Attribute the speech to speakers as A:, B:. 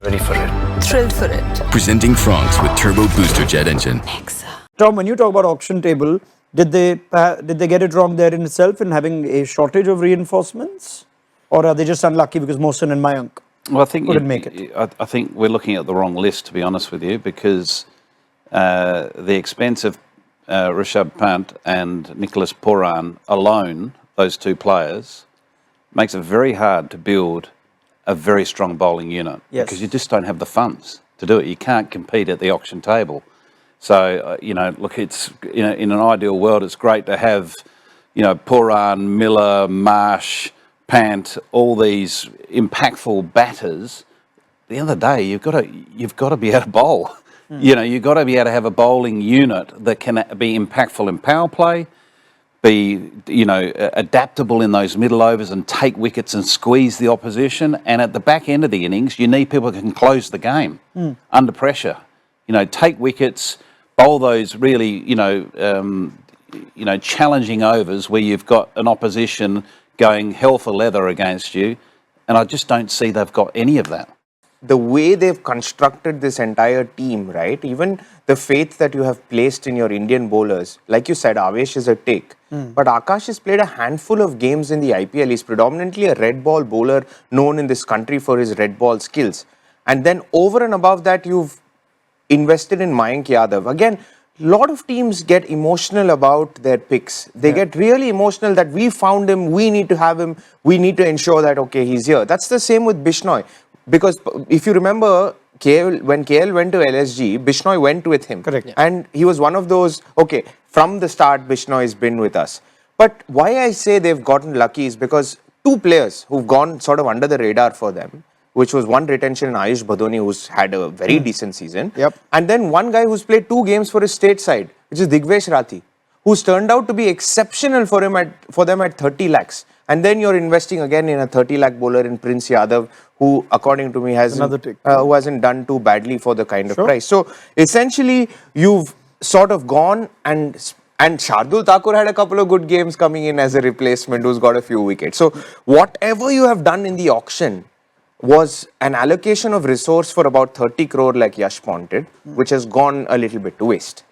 A: Ready for it.
B: Thrilled for it.
C: Presenting Franks with Turbo Booster Jet Engine.
D: Tom, when you talk about auction table, did they get it wrong there in itself in having a shortage of reinforcements, or are they just unlucky because Mohsen and Mayank couldn't make it?
E: I think we're looking at the wrong list, to be honest with you, because the expense of Rishabh Pant and Nicholas Pooran alone, those two players, makes it very hard to build a very strong bowling unit because you just don't have the funds to do it. You can't compete at the auction table. So, look, it's in an ideal world, it's great to have, Pooran, Miller, Marsh, Pant, all these impactful batters. At the end of the day, you've got to be able to bowl. You've got to be able to have a bowling unit that can be impactful in power play, be adaptable in those middle overs and take wickets and squeeze the opposition. And at the back end of the innings, you need people who can close the game under pressure. Take wickets, bowl those really challenging overs where you've got an opposition going hell for leather against you. And I just don't see they've got any of that.
A: The way they've constructed this entire team, right? Even the faith that you have placed in your Indian bowlers, like you said, Avesh is a take. But Akash has played a handful of games in the IPL. He's predominantly a red ball bowler known in this country for his red ball skills. And then over and above that, you've invested in Mayank Yadav. Again, a lot of teams get emotional about their picks. They get really emotional that we found him, we need to have him, we need to ensure that, okay, he's here. That's the same with Bishnoi. Because if you remember, when KL went to LSG, Bishnoi went with him.
D: Correct.
A: And he was one of those, okay, from the start, Bishnoi has been with us. But why I say they've gotten lucky is because two players who've gone sort of under the radar for them, which was one retention in Ayush Bhadoni, who's had a very decent season. And then one guy who's played 2 games for his state side, which is Digvesh Rathi, who's turned out to be exceptional for them at 30 lakhs. And then you're investing again in a 30 lakh bowler in Prince Yadav, who, according to me, who hasn't done too badly for the kind of price. So essentially, you've sort of gone and Shardul Thakur had a couple of good games coming in as a replacement who's got a few wickets. So whatever you have done in the auction was an allocation of resource for about 30 crore like Yash wanted, which has gone a little bit to waste.